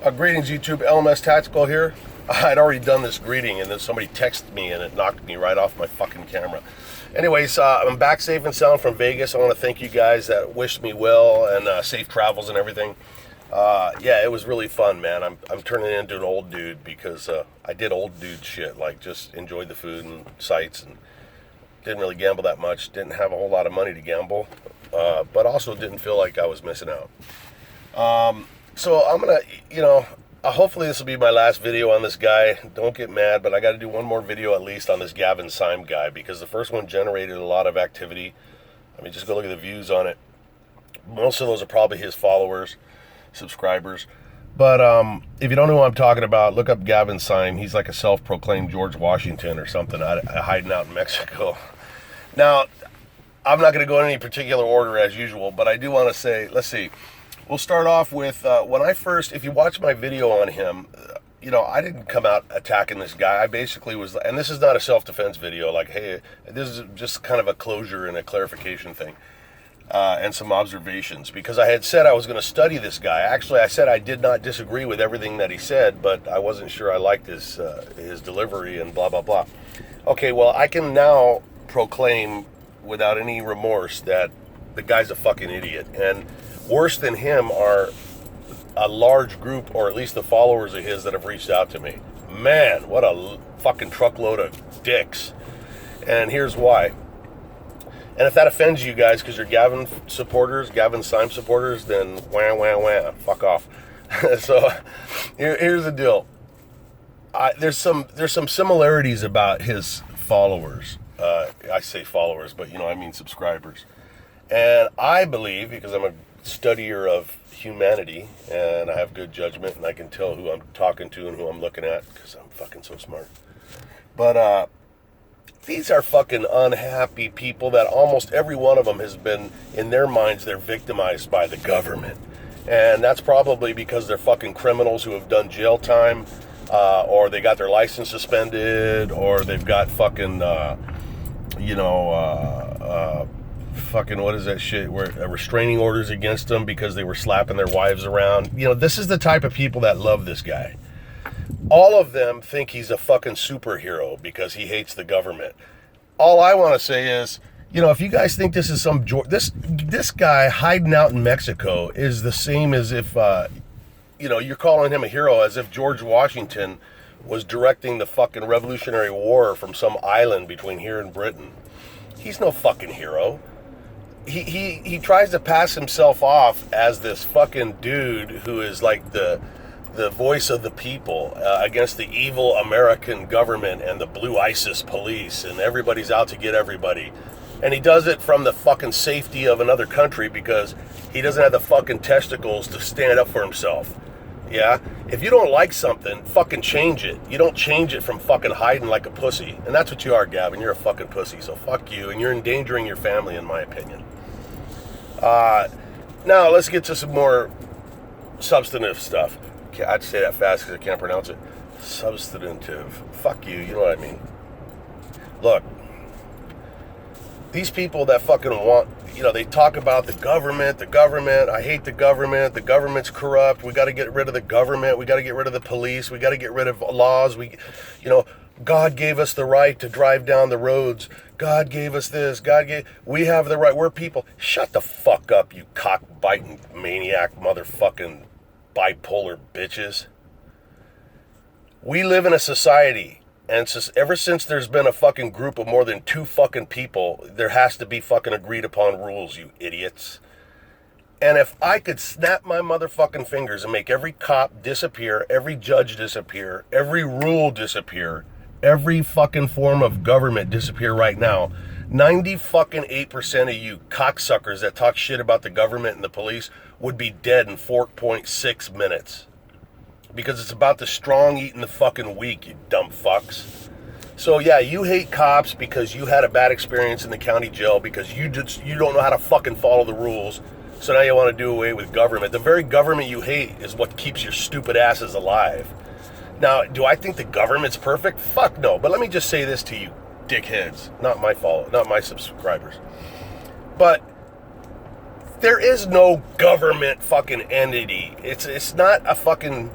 Greetings, YouTube. LMS Tactical here. I'd already done this greeting, and then somebody texted me, and it knocked me right off my fucking camera. Anyways, I'm back safe and sound from Vegas. I want to thank you guys that wished me well and safe travels and everything. Yeah, it was really fun, man. I'm turning into an old dude because I did old dude shit, like just enjoyed the food and sights, and didn't really gamble that much. Didn't have a whole lot of money to gamble, but also didn't feel like I was missing out. So I'm gonna, hopefully this will be my last video on this guy. Don't get mad, but I got to do one more video at least on this Gavin Slime guy, because the first one generated a lot of activity. I mean, just go look at the views on it. Most of those are probably his followers, subscribers. But if you don't know who I'm talking about, look up Gavin Slime. He's like a self-proclaimed George Washington or something, hiding out in Mexico. Now, I'm not going to go in any particular order as usual, but I do want to say, let's see. We'll start off with, when I first, if you watch my video on him, I didn't come out attacking this guy. I basically was, and this is not a self-defense video, like, hey, this is just kind of a closure and a clarification thing, and some observations, because I had said I was going to study this guy. Actually, I said I did not disagree with everything that he said, but I wasn't sure I liked his delivery and blah, blah, blah. Okay, well, I can now proclaim without any remorse that the guy's a fucking idiot, and worse than him are a large group, or at least the followers of his, that have reached out to me. Man, what a fucking truckload of dicks. And here's why. And if that offends you guys because you're Gavin Slime supporters, then wah, wah, wah, fuck off. So here's the deal. There's some similarities about his followers. I say followers, but I mean subscribers. And I believe, because I'm a studier of humanity and I have good judgment and I can tell who I'm talking to and who I'm looking at because I'm fucking so smart. But these are fucking unhappy people that almost every one of them has been, in their minds, they're victimized by the government. And that's probably because they're fucking criminals who have done jail time, or they got their license suspended, or they've got fucking, fucking, what is that shit, where restraining orders against them because they were slapping their wives around. This is the type of people that love this guy. All of them think he's a fucking superhero because he hates the government. All I want to say is, if you guys think this is this guy hiding out in Mexico is the same as if, you're calling him a hero, as if George Washington was directing the fucking Revolutionary War from some island between here and Britain. He's no fucking hero. He tries to pass himself off as this fucking dude who is like the voice of the people against the evil American government and the blue ISIS police, and everybody's out to get everybody. And he does it from the fucking safety of another country because he doesn't have the fucking testicles to stand up for himself. Yeah? If you don't like something, fucking change it. You don't change it from fucking hiding like a pussy. And that's what you are, Gavin. You're a fucking pussy. So fuck you. And you're endangering your family, in my opinion. Now, let's get to some more substantive stuff. I'd say that fast because I can't pronounce it. Substantive. Fuck you. You know what I mean. Look. These people that fucking want, they talk about the government, I hate the government's corrupt, we got to get rid of the government, we got to get rid of the police, we got to get rid of laws, God gave us the right to drive down the roads, God gave us this, we have the right, we're people. Shut the fuck up, you cock-biting maniac motherfucking bipolar bitches. We live in a society. And ever since there's been a fucking group of more than 2 fucking people, there has to be fucking agreed upon rules, you idiots. And if I could snap my motherfucking fingers and make every cop disappear, every judge disappear, every rule disappear, every fucking form of government disappear right now, 90% of you cocksuckers that talk shit about the government and the police would be dead in 4.6 minutes. Because it's about the strong eating the fucking weak, you dumb fucks. So yeah, you hate cops because you had a bad experience in the county jail because you don't know how to fucking follow the rules. So now you want to do away with government. The very government you hate is what keeps your stupid asses alive. Now, do I think the government's perfect? Fuck no. But let me just say this to you, dickheads. Not my subscribers. But there is no government fucking entity. It's not a fucking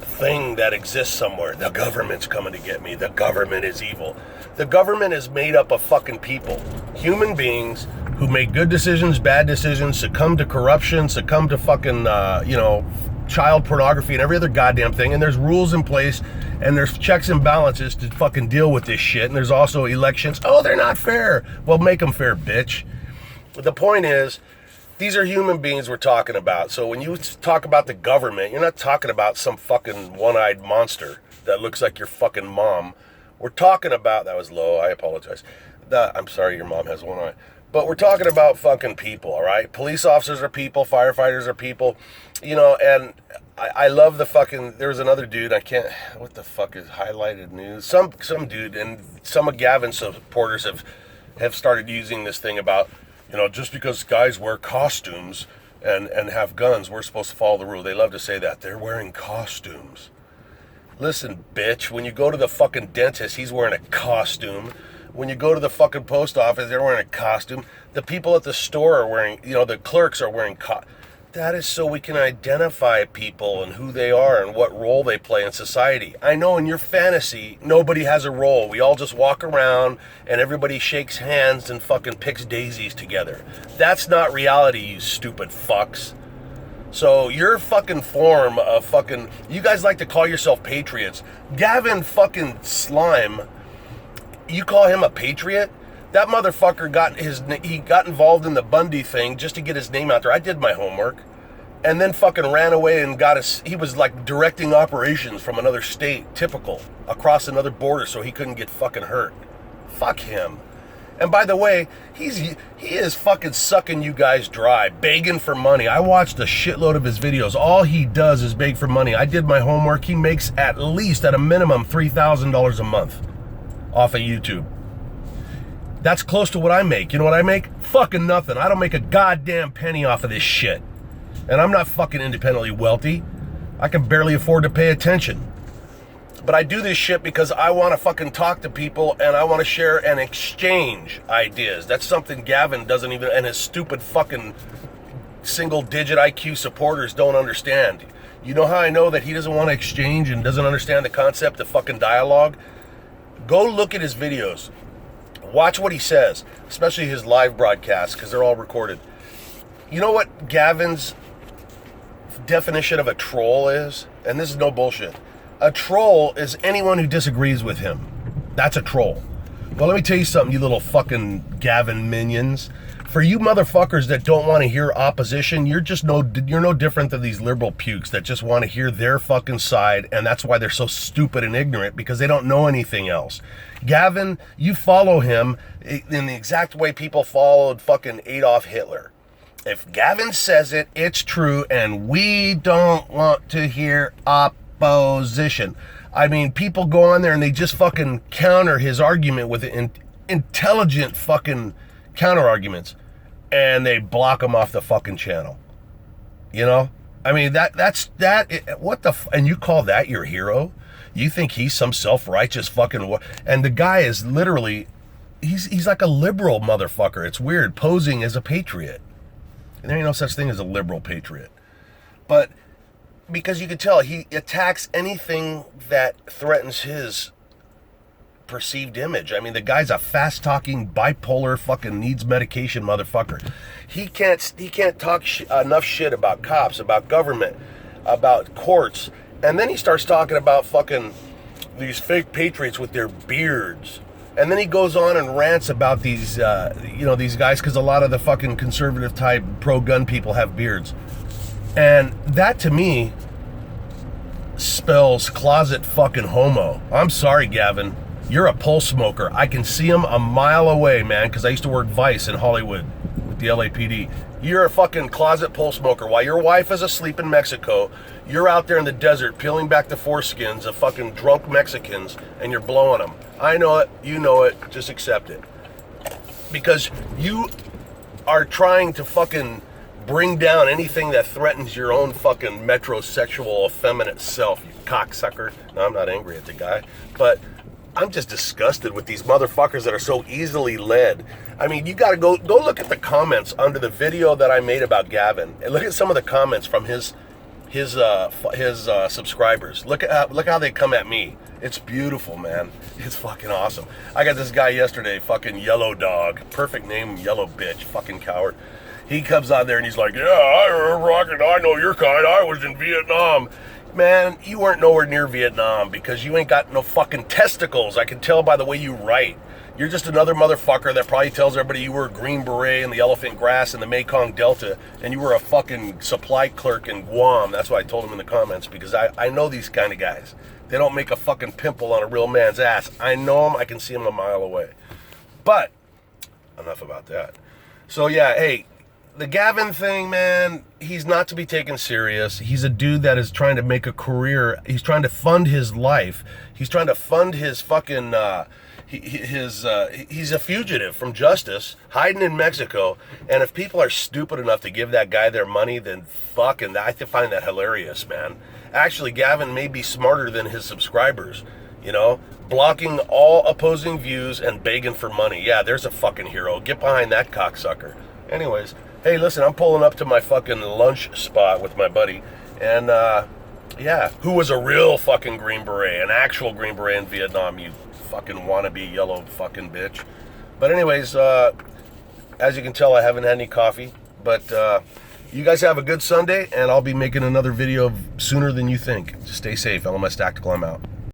thing that exists somewhere. The government's coming to get me. The government is evil. The government is made up of fucking people. Human beings who make good decisions, bad decisions, succumb to corruption, succumb to fucking, child pornography and every other goddamn thing. And there's rules in place and there's checks and balances to fucking deal with this shit. And there's also elections. Oh, they're not fair. Well, make them fair, bitch. But the point is, these are human beings we're talking about. So when you talk about the government, you're not talking about some fucking one-eyed monster that looks like your fucking mom. We're talking about, that was low, I apologize. I'm sorry your mom has one eye. But we're talking about fucking people, all right? Police officers are people, firefighters are people, and I love the fucking, there was another dude, what the fuck is highlighted news? Some dude, and some of Gavin's supporters have started using this thing about, just because guys wear costumes and have guns, we're supposed to follow the rule. They love to say that. They're wearing costumes. Listen, bitch, when you go to the fucking dentist, he's wearing a costume. When you go to the fucking post office, they're wearing a costume. The people at the store are wearing, the clerks are wearing That is so we can identify people and who they are and what role they play in society. I know in your fantasy, nobody has a role. We all just walk around and everybody shakes hands and fucking picks daisies together. That's not reality, you stupid fucks. So your fucking form of fucking, you guys like to call yourself patriots. Gavin fucking Slime, you call him a patriot? That motherfucker got involved in the Bundy thing just to get his name out there. I did my homework. And then fucking ran away and he was like directing operations from another state, typical, across another border so he couldn't get fucking hurt. Fuck him. And by the way, he is fucking sucking you guys dry, begging for money. I watched a shitload of his videos. All he does is beg for money. I did my homework. He makes at a minimum, $3,000 a month off of YouTube. That's close to what I make. You know what I make? Fucking nothing. I don't make a goddamn penny off of this shit. And I'm not fucking independently wealthy. I can barely afford to pay attention. But I do this shit because I want to fucking talk to people and I want to share and exchange ideas. That's something Gavin doesn't even, and his stupid fucking single-digit IQ supporters don't understand. You know how I know that he doesn't want to exchange and doesn't understand the concept of fucking dialogue? Go look at his videos. Watch what he says, especially his live broadcasts, because they're all recorded. You know what Gavin's definition of a troll is? And this is no bullshit. A troll is anyone who disagrees with him. That's a troll. Well, let me tell you something, you little fucking Gavin minions. For you motherfuckers that don't want to hear opposition, you're no different than these liberal pukes that just want to hear their fucking side, and that's why they're so stupid and ignorant, because they don't know anything else. Gavin, you follow him in the exact way people followed fucking Adolf Hitler. If Gavin says it, it's true, and we don't want to hear opposition. I mean, people go on there and they just fucking counter his argument with intelligent fucking counter arguments, and they block him off the fucking channel. I mean, and you call that your hero? You think he's some self-righteous fucking, and the guy is literally, he's like a liberal motherfucker. It's weird, posing as a patriot. And there ain't no such thing as a liberal patriot. But because you can tell, he attacks anything that threatens his perceived image. I mean, the guy's a fast-talking, bipolar, fucking needs medication motherfucker. He can't talk enough shit about cops, about government, about courts, and then he starts talking about fucking these fake patriots with their beards. And then he goes on and rants about these, these guys, because a lot of the fucking conservative type pro-gun people have beards. And that, to me, spells closet fucking homo. I'm sorry, Gavin. You're a pole smoker. I can see him a mile away, man, because I used to work Vice in Hollywood with the LAPD. You're a fucking closet pole smoker. While your wife is asleep in Mexico, you're out there in the desert peeling back the foreskins of fucking drunk Mexicans, and you're blowing them. I know it. You know it. Just accept it. Because you are trying to fucking bring down anything that threatens your own fucking metrosexual effeminate self, you cocksucker. No, I'm not angry at the guy, but I'm just disgusted with these motherfuckers that are so easily led. I mean, you gotta go look at the comments under the video that I made about Gavin, and look at some of the comments from his his subscribers. Look how they come at me. It's beautiful, man. It's fucking awesome. I got this guy yesterday, fucking Yellow Dog. Perfect name, Yellow Bitch. Fucking coward. He comes on there and he's like, yeah, I know your kind. I was in Vietnam. Man, you weren't nowhere near Vietnam because you ain't got no fucking testicles. I can tell by the way you write. You're just another motherfucker that probably tells everybody you were a Green Beret in the elephant grass in the Mekong Delta and you were a fucking supply clerk in Guam. That's what I told him in the comments, because I know these kind of guys. They don't make a fucking pimple on a real man's ass. I know them. I can see them a mile away. But enough about that. So yeah, hey, the Gavin thing, man, he's not to be taken serious. He's a dude that is trying to make a career. He's trying to fund his life. He's trying to fund his fucking, he's a fugitive from justice, hiding in Mexico. And if people are stupid enough to give that guy their money, then fucking, I find that hilarious, man. Actually, Gavin may be smarter than his subscribers, you know? Blocking all opposing views and begging for money. Yeah, there's a fucking hero. Get behind that cocksucker. Anyways, hey, listen, I'm pulling up to my fucking lunch spot with my buddy, and, yeah, who was a real fucking Green Beret, an actual Green Beret in Vietnam, you fucking wannabe yellow fucking bitch. But anyways, as you can tell, I haven't had any coffee, but, you guys have a good Sunday, and I'll be making another video sooner than you think. Just stay safe. LMS Tactical, I'm out.